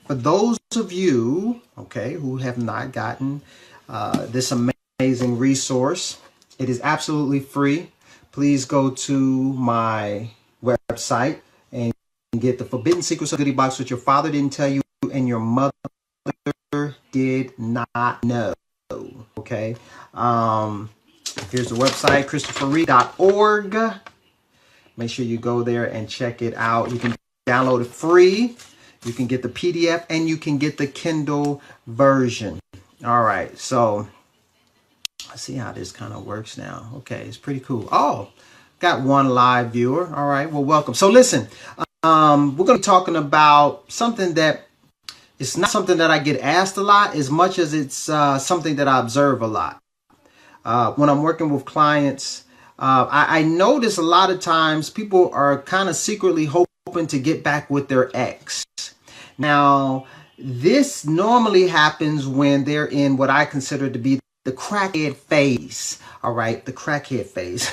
For those of you, okay, who have not gotten this amazing resource, it is absolutely free. Please go to my website and get the Forbidden Secrets of Goodie Box, which your father didn't tell you and your mother did not know. Okay. Here's the website, ChristopherReid.org. Make sure you go there and check it out. You can download it free. You can get the PDF and you can get the Kindle version. All right. So let's see how this kind of works now. Okay. It's pretty cool. Oh, got one live viewer. All right. Well, welcome. So listen, we're going to be talking about something that it's not something that I get asked a lot as much as it's something that I observe a lot. When I'm working with clients, I notice a lot of times people are kind of secretly hoping to get back with their ex. Now, this normally happens when they're in what I consider to be the crackhead phase. All right, the crackhead phase.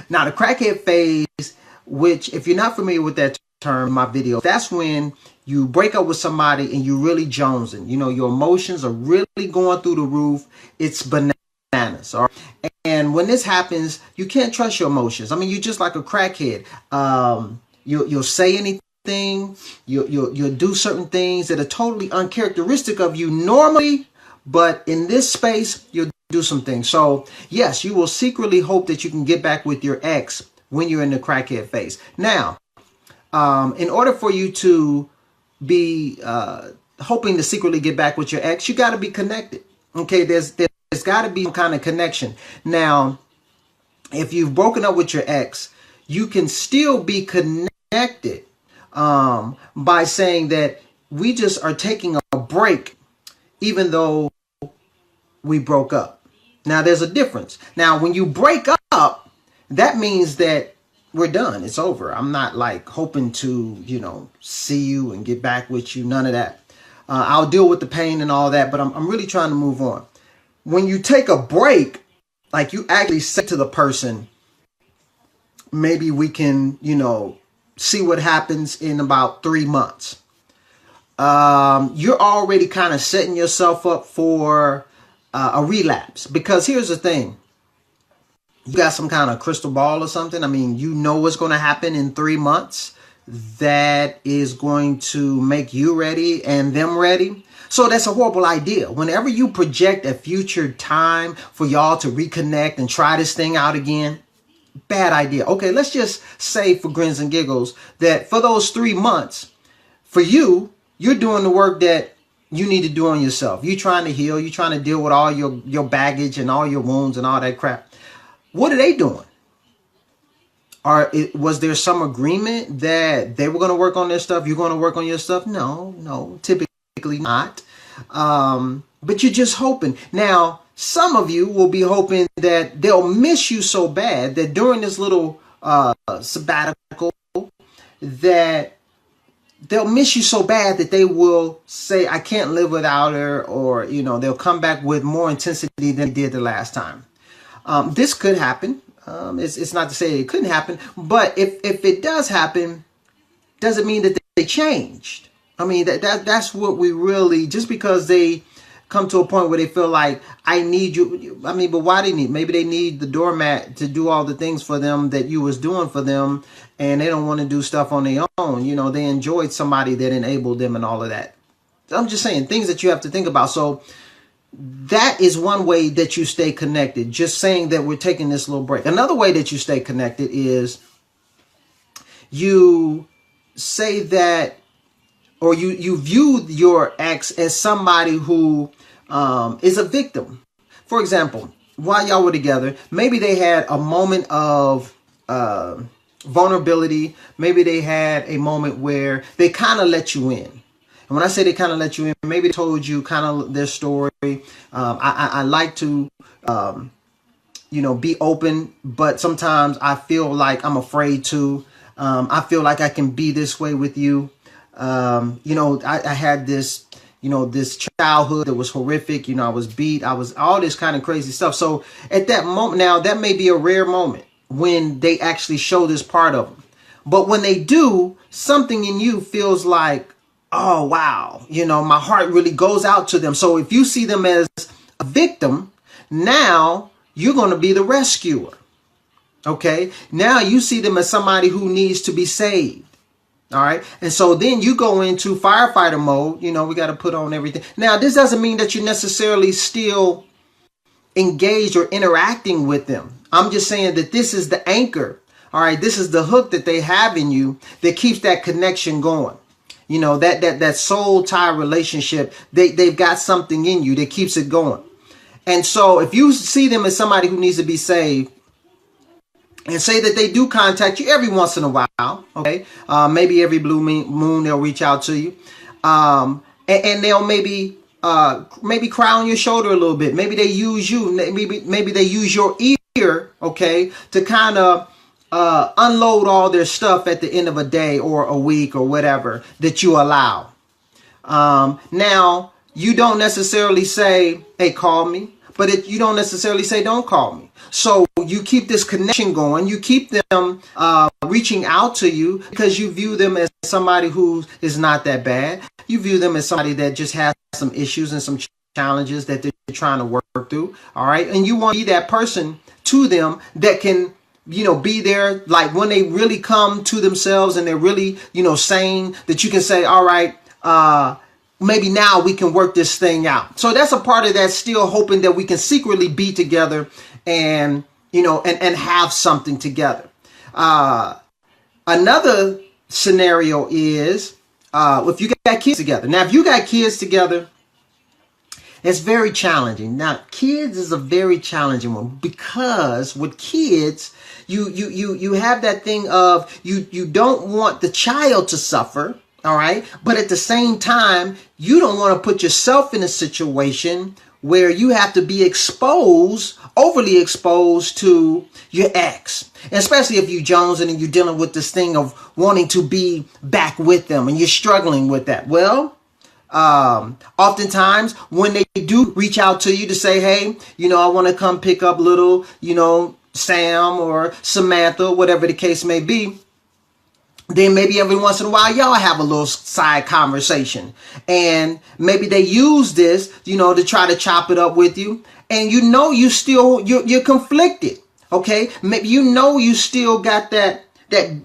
Now, the crackhead phase, which if you're not familiar with that term in my video, that's when you break up with somebody and you really jonesing. You know, your emotions are really going through the roof. It's bananas. All right? And when this happens, you can't trust your emotions. I mean, you're just like a crackhead. You'll say anything. You'll do certain things that are totally uncharacteristic of you normally, but in this space, you'll do some things. So yes, you will secretly hope that you can get back with your ex when you're in the crackhead phase. Now, in order for you to be hoping to secretly get back with your ex, you got to be connected. Okay, there's got to be some kind of connection. Now, if you've broken up with your ex, you can still be connected by saying that we just are taking a break, even though we broke up. Now, there's a difference. Now, when you break up, that means that we're done. It's over. I'm not like hoping to, see you and get back with you. None of that. I'll deal with the pain and all that, but I'm really trying to move on. When you take a break, like you actually say to the person, maybe we can, see what happens in about 3 months. You're already kind of setting yourself up for a relapse, because here's the thing. You got some kind of crystal ball or something. I mean, you know what's going to happen in 3 months that is going to make you ready and them ready. So that's a horrible idea. Whenever you project a future time for y'all to reconnect and try this thing out again, bad idea. Okay, let's just say for grins and giggles that for those 3 months, for you, you're doing the work that you need to do on yourself. You're trying to heal. You're trying to deal with all your baggage and all your wounds and all that crap. What are they doing? Was there some agreement that they were going to work on their stuff? You're going to work on your stuff? No, typically not. But you're just hoping. Now, some of you will be hoping that they'll miss you so bad that during this little sabbatical, that they'll miss you so bad that they will say, I can't live without her, or, they'll come back with more intensity than they did the last time. This could happen. It's not to say it couldn't happen, but if it does happen, does it mean that they changed? I mean, that's what we really, just because they come to a point where they feel like, I need you. I mean, but why do they need? Maybe they need the doormat to do all the things for them that you was doing for them, and they don't want to do stuff on their own. They enjoyed somebody that enabled them and all of that. I'm just saying, things that you have to think about. So that is one way that you stay connected. Just saying that we're taking this little break. Another way that you stay connected is you say that, or you view your ex as somebody who is a victim. For example, while y'all were together, maybe they had a moment of vulnerability. Maybe they had a moment where they kind of let you in. And when I say they kind of let you in, maybe they told you kind of their story. I like to, be open, but sometimes I feel like I'm afraid to. I feel like I can be this way with you. I had this, this childhood that was horrific. I was beat. I was all this kind of crazy stuff. So at that moment, now that may be a rare moment when they actually show this part of them. But when they do, something in you feels like, oh, wow, my heart really goes out to them. So if you see them as a victim, now you're going to be the rescuer. Okay. Now you see them as somebody who needs to be saved. All right. And so then you go into firefighter mode. We got to put on everything. Now, this doesn't mean that you're necessarily still engaged or interacting with them. I'm just saying that this is the anchor. All right. This is the hook that they have in you that keeps that connection going. That soul tie relationship. They've got something in you that keeps it going. And so if you see them as somebody who needs to be saved, and say that they do contact you every once in a while, okay? Maybe every blue moon they'll reach out to you, and they'll maybe cry on your shoulder a little bit. Maybe they use you. Maybe they use your ear, okay, to kind of unload all their stuff at the end of a day or a week or whatever that you allow. Now you don't necessarily say, "Hey, call me," but you don't necessarily say, "Don't call me." So you keep this connection going. You keep them reaching out to you because you view them as somebody who is not that bad. You view them as somebody that just has some issues and some challenges that they're trying to work through. All right. And you want to be that person to them that can, be there, like when they really come to themselves and they're really, sane, that you can say, all right, maybe now we can work this thing out. So that's a part of that, still hoping that we can secretly be together and, and have something together. Another scenario is if you got kids together. Now, if you got kids together, it's very challenging. Now, kids is a very challenging one because with kids, you have that thing of you don't want the child to suffer. All right. But at the same time, you don't want to put yourself in a situation where you have to be overly exposed to your ex, and especially if you jonesing and you're dealing with this thing of wanting to be back with them and you're struggling with that. Well, oftentimes when they do reach out to you to say, hey, I want to come pick up little, Sam or Samantha, whatever the case may be, then maybe every once in a while, y'all have a little side conversation. And maybe they use this, to try to chop it up with you. And you're conflicted. Okay. Maybe you still got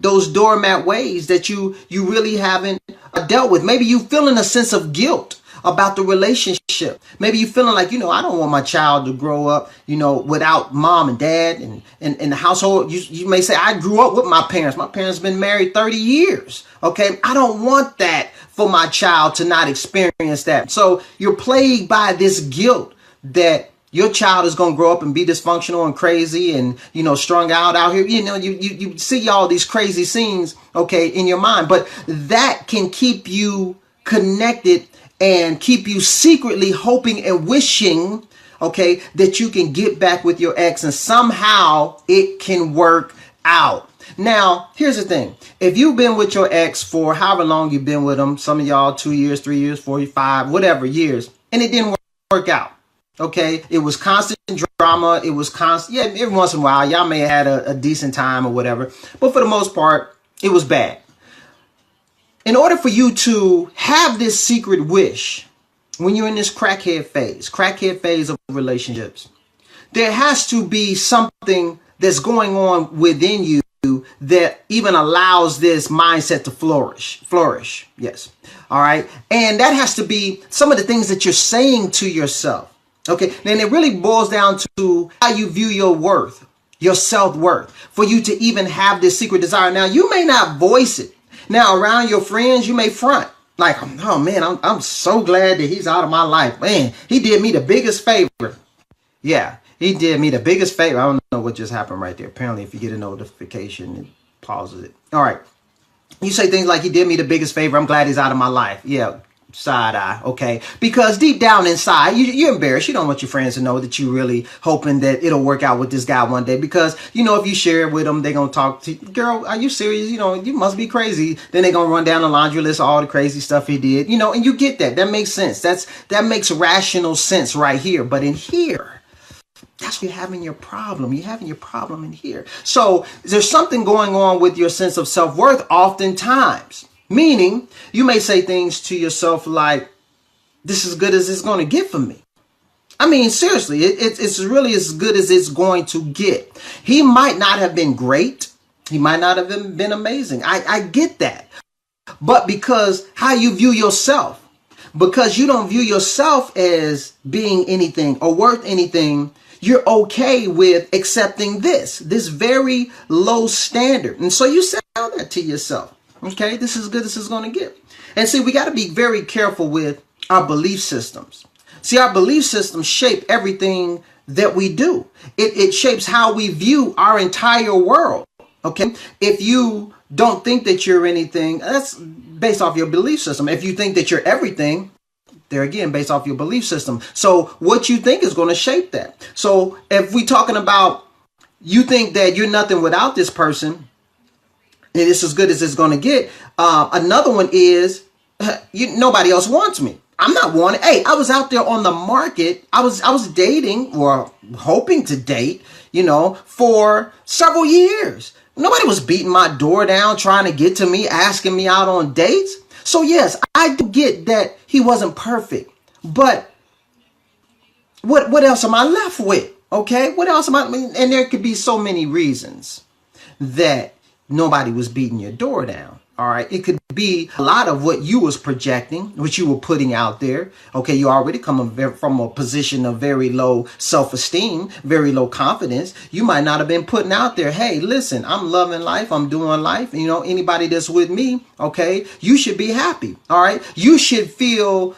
those doormat ways that you really haven't dealt with. Maybe you feeling a sense of guilt about the relationship. Maybe you feeling like, I don't want my child to grow up, without mom and dad and the household. You may say, I grew up with my parents. My parents been married 30 years. Okay. I don't want that for my child to not experience that. So you're plagued by this guilt that your child is going to grow up and be dysfunctional and crazy and, strung out here. You see all these crazy scenes, okay, in your mind, but that can keep you connected and keep you secretly hoping and wishing, okay, that you can get back with your ex and somehow it can work out. Now, here's the thing. If you've been with your ex for however long you've been with them, some of y'all 2 years, 3 years, 45, whatever years, and it didn't work out, okay, it was constant drama. It was constant. Yeah, every once in a while, y'all may have had a decent time or whatever, but for the most part, it was bad. In order for you to have this secret wish, when you're in this crackhead phase of relationships, there has to be something that's going on within you that even allows this mindset to flourish. Yes. All right. And that has to be some of the things that you're saying to yourself. Okay. And it really boils down to how you view your worth, your self-worth, for you to even have this secret desire. Now, you may not voice it. Now, around your friends, you may front like, oh man, I'm so glad that he's out of my life. Man, he did me the biggest favor. Yeah, he did me the biggest favor. I don't know what just happened right there. Apparently, if you get a notification, it pauses it. All right. You say things like, he did me the biggest favor. I'm glad he's out of my life. Yeah. Side eye. Okay. Because deep down inside, you're embarrassed. You don't want your friends to know that you're really hoping that it'll work out with this guy one day. Because, if you share it with them, they're going to talk to you. Girl, are you serious? You must be crazy. Then they're going to run down the laundry list of all the crazy stuff he did. And you get that. That makes sense. That makes rational sense right here. But in here, that's where you're having your problem. You're having your problem in here. So there's something going on with your sense of self-worth oftentimes. Meaning, you may say things to yourself like, this is as good as it's going to get for me. I mean, seriously, it's really as good as it's going to get. He might not have been great. He might not have been amazing. I get that. But because how you view yourself, because you don't view yourself as being anything or worth anything, you're okay with accepting this very low standard. And so you tell that to yourself. Okay, this is good as it's going to get. And see, we got to be very careful with our belief systems. See, our belief systems shape everything that we do. It shapes how we view our entire world. Okay, if you don't think that you're anything, that's based off your belief system. If you think that you're everything, there again, based off your belief system. So what you think is going to shape that. So if we're talking about you think that you're nothing without this person, and it's as good as it's going to get. Another one is nobody else wants me. I'm not wanted. Hey, I was out there on the market. I was dating or hoping to date, for several years. Nobody was beating my door down, trying to get to me, asking me out on dates. So yes, I do get that he wasn't perfect, but what else am I left with? Okay, what else am I? And there could be so many reasons that nobody was beating your door down. All right. It could be a lot of what you was projecting, what you were putting out there. Okay. You already come from a position of very low self-esteem, very low confidence. You might not have been putting out there, hey, listen, I'm loving life. I'm doing life. Anybody that's with me. Okay. You should be happy. All right. You should feel,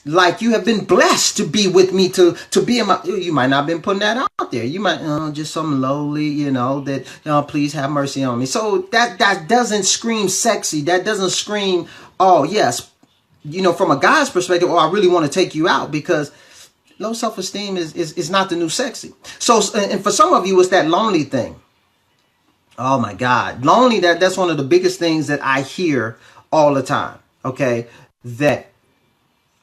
like you have been blessed to be with me, to be in my, you might not have been putting that out there. You might, just some lowly, that, please have mercy on me. So that doesn't scream sexy. That doesn't scream, oh yes, from a guy's perspective, I really want to take you out, because low self-esteem is not the new sexy. So, and for some of you, it's that lonely thing. Oh my God. Lonely, that's one of the biggest things that I hear all the time. Okay. That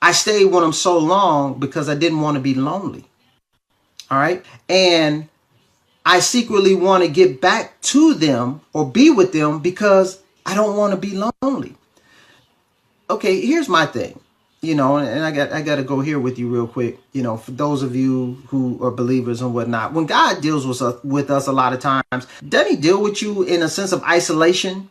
I stayed with them so long because I didn't want to be lonely. All right. And I secretly want to get back to them or be with them because I don't want to be lonely. Okay, here's my thing, and I got to go here with you real quick. For those of you who are believers and whatnot, when God deals with us a lot of times, doesn't he deal with you in a sense of isolation?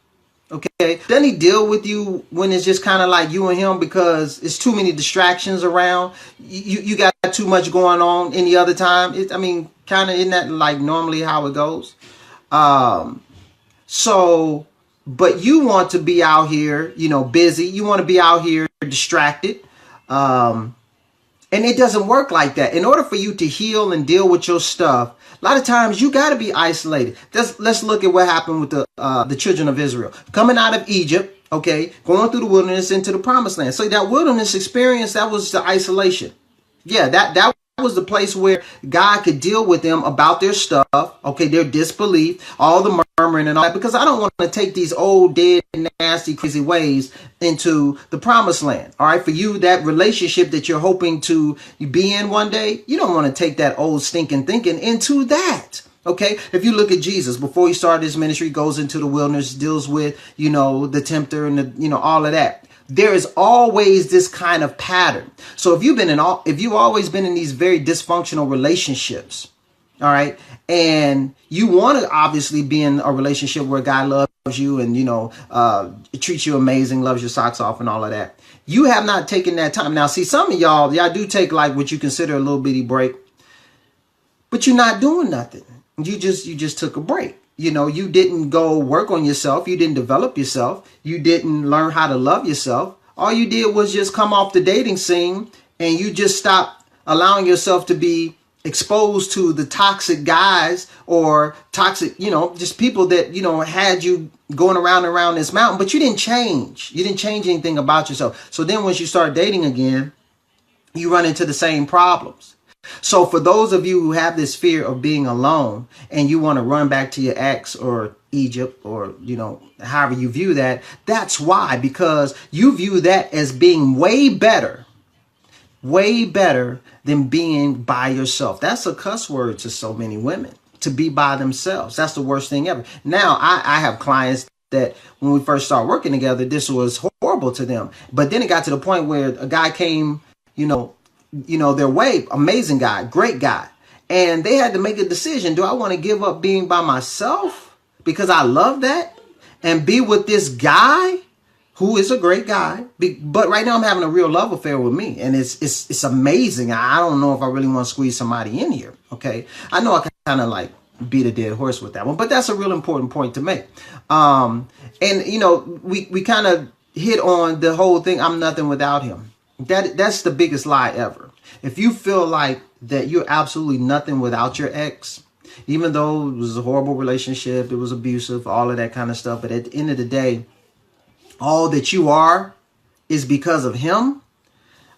Okay, doesn't he deal with you when it's just kind of like you and him because it's too many distractions around? You got too much going on any other time. Kind of isn't that like normally how it goes? So, but you want to be out here, busy. You want to be out here distracted. And it doesn't work like that. In order for you to heal and deal with your stuff, a lot of times you got to be isolated. Let's look at what happened with the children of Israel coming out of Egypt. Okay, going through the wilderness into the promised land. So that wilderness experience, that was the isolation. Yeah, that was the place where God could deal with them about their stuff. Okay, their disbelief, all the murmuring and all that. Because I don't want to take these old, dead, nasty, crazy ways into the promised land. All right, for you, that relationship that you're hoping to be in one day, you don't want to take that old stinking thinking into that. Okay, if you look at Jesus, before he started his ministry, goes into the wilderness, deals with, the tempter and all of that. There is always this kind of pattern. So if you've always been in these very dysfunctional relationships, all right, and you want to obviously be in a relationship where God loves you and, treats you amazing, loves your socks off and all of that. You have not taken that time. Now, see, some of y'all do take like what you consider a little bitty break, but you're not doing nothing. You just took a break. You didn't go work on yourself. You didn't develop yourself. You didn't learn how to love yourself. All you did was just come off the dating scene and you just stopped allowing yourself to be exposed to the toxic guys or toxic, just people that, had you going around this mountain, but you didn't change. You didn't change anything about yourself. So then once you start dating again, you run into the same problems. So for those of you who have this fear of being alone and you want to run back to your ex or Egypt or, however you view that, that's why, because you view that as being way better than being by yourself. That's a cuss word to so many women, to be by themselves. That's the worst thing ever. Now, I have clients that when we first started working together, this was horrible to them. But then it got to the point where a guy came, their way, amazing guy, great guy. And they had to make a decision. Do I want to give up being by myself because I love that and be with this guy who is a great guy? But right now I'm having a real love affair with me. And it's amazing. I don't know if I really want to squeeze somebody in here. Okay. I know I kind of like beat a dead horse with that one, but that's a real important point to make. We kind of hit on the whole thing. I'm nothing without him. That's the biggest lie ever. If you feel like that you're absolutely nothing without your ex, even though it was a horrible relationship, it was abusive, all of that kind of stuff, but at the end of the day, all that you are is because of him,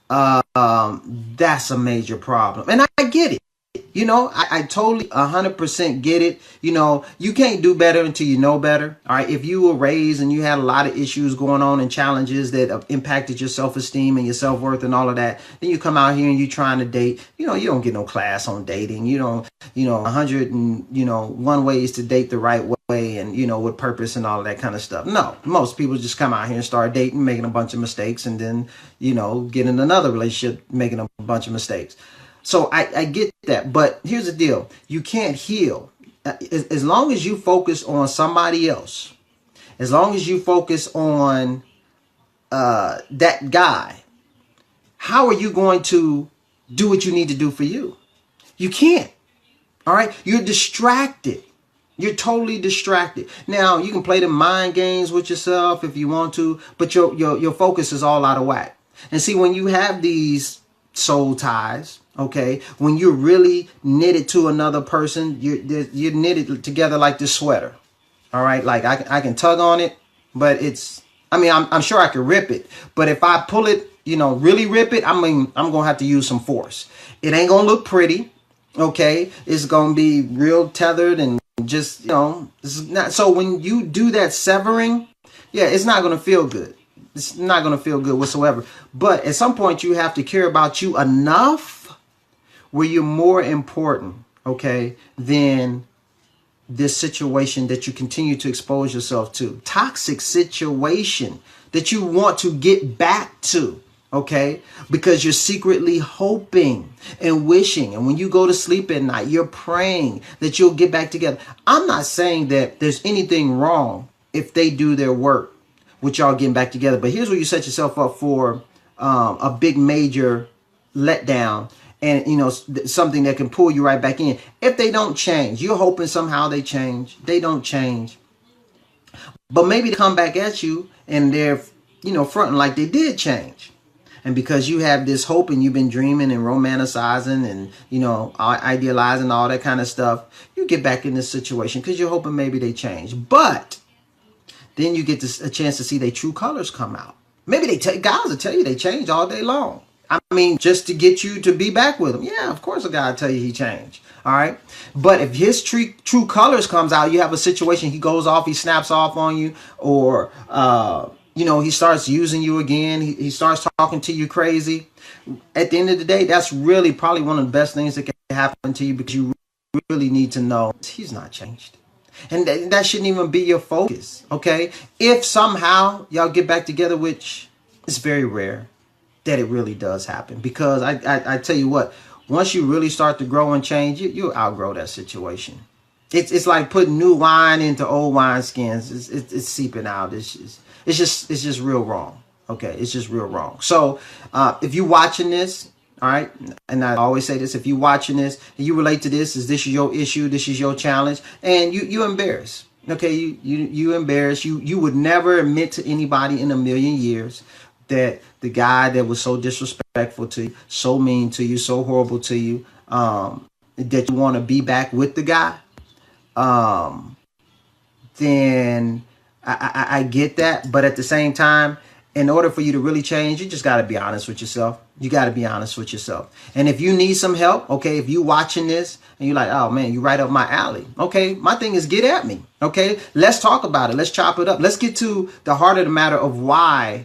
that's a major problem. And I get it. I totally 100% get it. You can't do better until you know better. All right. If you were raised and you had a lot of issues going on and challenges that impacted your self-esteem and your self-worth and all of that, then you come out here and you're trying to date. You don't get no class on dating. You don't, 101 ways to date the right way and, with purpose and all of that kind of stuff. No, most people just come out here and start dating, making a bunch of mistakes, and then, get in another relationship, making a bunch of mistakes. So I get that, but here's the deal. You can't heal. As long as you focus on somebody else, as long as you focus on that guy, how are you going to do what you need to do for you? You can't. All right. You're distracted. You're totally distracted. Now, you can play the mind games with yourself if you want to, but your focus is all out of whack. And see, when you have these soul ties, okay, when you're really knitted to another person, you're knitted together like this sweater. All right, like I can tug on it, but I'm sure I can rip it, but if I pull it, really rip it, I'm gonna have to use some force. It ain't gonna look pretty, okay? It's gonna be real tethered and just, it's not. So when you do that severing, yeah, it's not gonna feel good. It's not going to feel good whatsoever. But at some point, you have to care about you enough where you're more important, okay, than this situation that you continue to expose yourself to. Toxic situation that you want to get back to, okay, because you're secretly hoping and wishing. And when you go to sleep at night, you're praying that you'll get back together. I'm not saying that there's anything wrong if they do their work with y'all getting back together. But here's where you set yourself up for a big major letdown and, something that can pull you right back in. If they don't change, you're hoping somehow they change. They don't change. But maybe they come back at you and they're, fronting like they did change. And because you have this hope and you've been dreaming and romanticizing and, idealizing all that kind of stuff, you get back in this situation because you're hoping maybe they change. But then you get a chance to see their true colors come out. Maybe guys will tell you they change all day long. I mean, just to get you to be back with them. Yeah, of course a guy will tell you he changed. All right. But if his true colors comes out, you have a situation, he goes off, he snaps off on you, or, he starts using you again. He starts talking to you crazy. At the end of the day, that's really probably one of the best things that can happen to you because you really need to know he's not changed. And that shouldn't even be your focus, okay? If somehow y'all get back together, which is very rare that it really does happen. Because I tell you what, once you really start to grow and change, you'll outgrow that situation. It's like putting new wine into old wine skins. It's seeping out. It's just real wrong, okay? It's just real wrong. So if you're watching this, all right, and I always say this, if you're watching this and you relate to this, is this your issue, this is your challenge, and you embarrassed, okay, you embarrassed, you would never admit to anybody in a million years that the guy that was so disrespectful to you, so mean to you, so horrible to you, that you want to be back with the guy, then I get that, but at the same time, in order for you to really change, you just got to be honest with yourself. You got to be honest with yourself. And if you need some help, okay, if you watching this and you're like, oh man, you right up my alley. Okay, my thing is get at me. Okay, let's talk about it. Let's chop it up. Let's get to the heart of the matter of why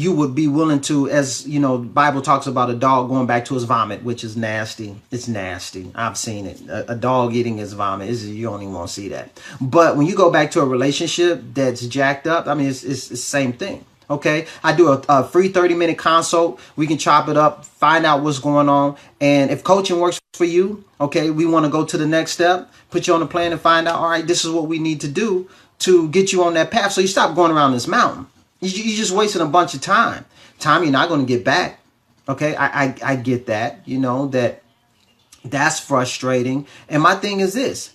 you would be willing to, as you know, the Bible talks about a dog going back to his vomit, which is nasty. It's nasty. I've seen it. A dog eating his vomit. You don't even want to see that. But when you go back to a relationship that's jacked up, I mean, it's the same thing. Okay, I do a free 30-minute consult. We can chop it up, find out what's going on. And if coaching works for you, okay, we want to go to the next step, put you on a plan and find out, all right, this is what we need to do to get you on that path. So you stop going around this mountain. You're just wasting a bunch of time. Time you're not going to get back. Okay, I get that, you know, that's frustrating. And my thing is this,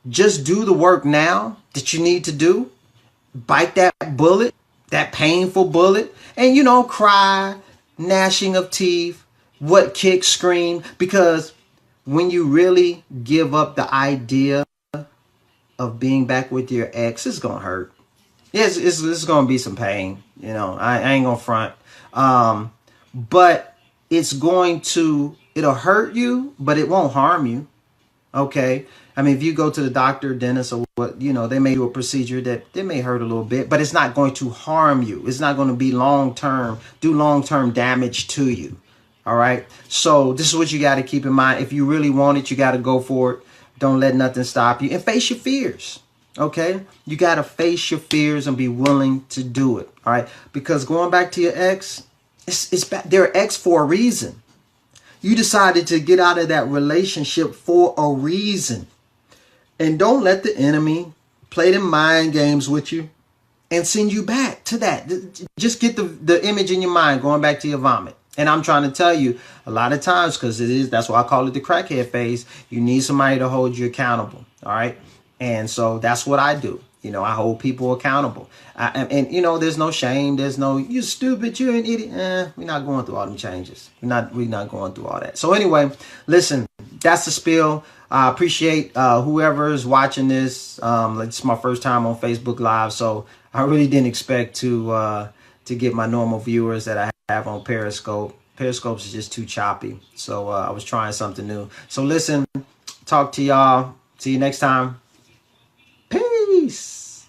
just do the work now that you need to do. Bite that bullet. That painful bullet, and you know, cry, gnashing of teeth, what kick, scream, because when you really give up the idea of being back with your ex, it's gonna hurt. Yes, it's gonna be some pain. You know, I ain't gonna front, but it'll hurt you, but it won't harm you. Okay. I mean, if you go to the doctor, dentist, or what, you know, they may do a procedure that may hurt a little bit, but it's not going to harm you. It's not going to be do long-term damage to you. All right. So this is what you got to keep in mind. If you really want it, you got to go for it. Don't let nothing stop you, and face your fears. Okay. You got to face your fears and be willing to do it. All right. Because going back to your ex, they're ex for a reason. You decided to get out of that relationship for a reason. And don't let the enemy play them mind games with you and send you back to that. Just get the image in your mind going back to your vomit. And I'm trying to tell you, a lot of times, because that's why I call it the crackhead phase, you need somebody to hold you accountable. All right. And so that's what I do. You know, I hold people accountable. And you know, there's no shame. There's no, you stupid, you're an idiot. We're not going through all them changes. We're not going through all that. So anyway, listen, that's the spiel. I appreciate whoever is watching this. It's my first time on Facebook Live, so I really didn't expect to get my normal viewers that I have on Periscope. Periscope is just too choppy, so I was trying something new. So listen, talk to y'all. See you next time.